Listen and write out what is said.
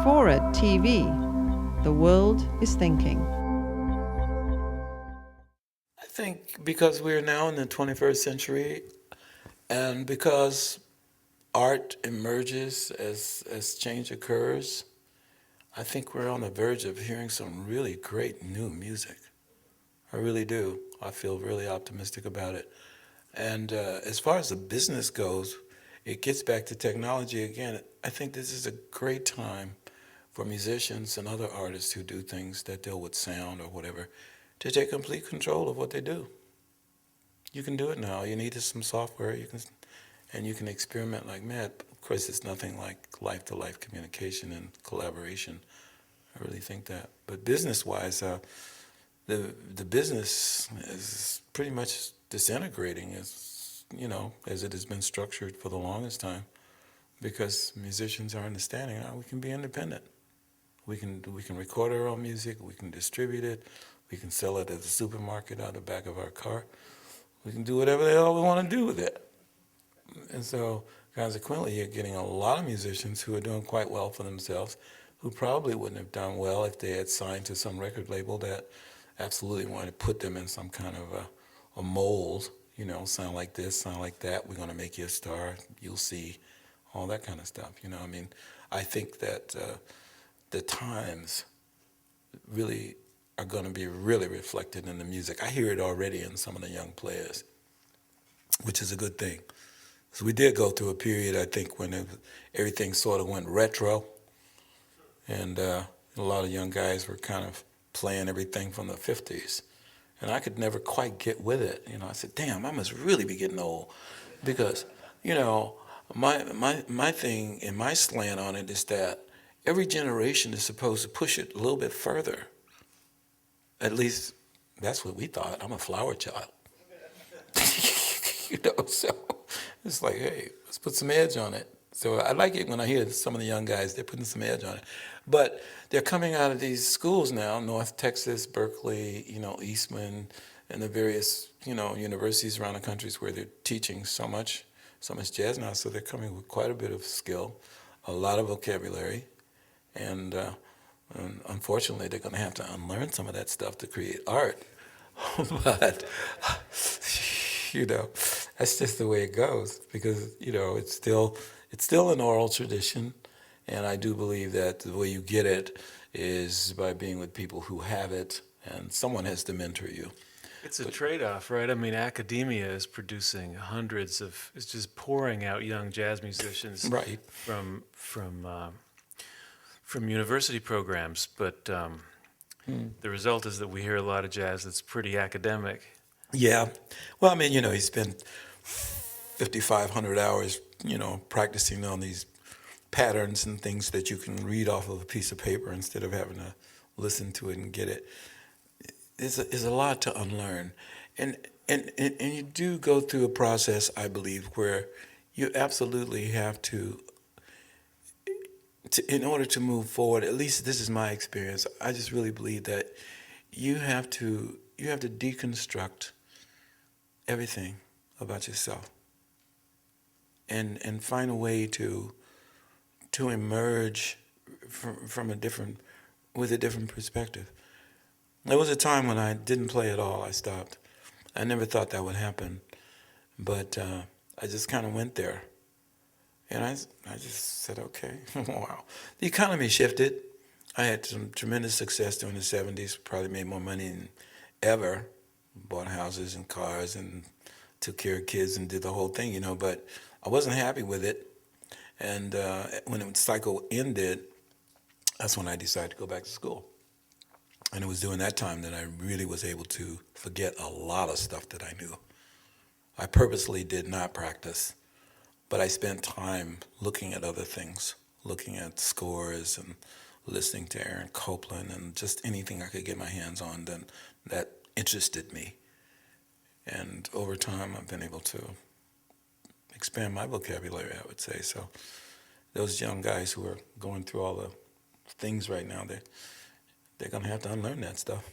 FORA.tv. The world is thinking. I think because we're now in the 21st century and because art emerges as change occurs, I think we're on the verge of hearing some really great new music. I really do. I feel really optimistic about it. And as far as the business goes, it gets back to technology again. I think this is a great time for musicians and other artists who do things that deal with sound or whatever to take complete control of what they do. You can do it now. You need some software. You can experiment like mad. Of course, it's nothing like life-to-life communication and collaboration. I really think that. But business-wise, the business is pretty much disintegrating as it has been structured for the longest time, because musicians are understanding now we can be independent. We can record our own music. We can distribute it. We can sell it at the supermarket out the back of our car. We can do whatever the hell we want to do with it. And so consequently, you're getting a lot of musicians who are doing quite well for themselves, who probably wouldn't have done well if they had signed to some record label that absolutely wanted to put them in some kind of a mold, sound like this, sound like that, we're going to make you a star, you'll see, all that kind of stuff. I think that the times really are going to be really reflected in the music. I hear it already in some of the young players, which is a good thing. So we did go through a period, I think, when everything sort of went retro, and a lot of young guys were kind of playing everything from the 50s. And I could never quite get with it. I said, damn, I must really be getting old. Because, my thing and my slant on it is that every generation is supposed to push it a little bit further. At least that's what we thought. I'm a flower child. So it's like, hey, let's put some edge on it. So I like it when I hear some of the young guys, they're putting some edge on it. But they're coming out of these schools now, North Texas, Berkeley, Eastman, and the various, universities around the countries where they're teaching so much jazz now. So they're coming with quite a bit of skill, a lot of vocabulary, and unfortunately, they're going to have to unlearn some of that stuff to create art. But, that's just the way it goes, because, it's still an oral tradition. And I do believe that the way you get it is by being with people who have it, and someone has to mentor you. It's a trade-off, right? I mean, academia is producing it's just pouring out young jazz musicians, right, from university programs. But the result is that we hear a lot of jazz that's pretty academic. Yeah. Well, I mean, he spent 5,500 hours, practicing on these patterns and things that you can read off of a piece of paper instead of having to listen to it and get it. There's a lot to unlearn. And you do go through a process, I believe, where you absolutely have to, in order to move forward, at least this is my experience, I just really believe that you have to deconstruct everything about yourself and find a way to emerge with a different perspective. There was a time when I didn't play at all. I stopped. I never thought that would happen, but I just kind of went there, and I just said, okay, wow. The economy shifted. I had some tremendous success during the 70s. Probably made more money than ever. Bought houses and cars and took care of kids and did the whole thing, But I wasn't happy with it. And when the cycle ended, that's when I decided to go back to school. And it was during that time that I really was able to forget a lot of stuff that I knew. I purposely did not practice, but I spent time looking at other things, looking at scores and listening to Aaron Copland and just anything I could get my hands on that interested me. And over time, I've been able to expand my vocabulary, I would say. So those young guys who are going through all the things right now, they're going to have to unlearn that stuff.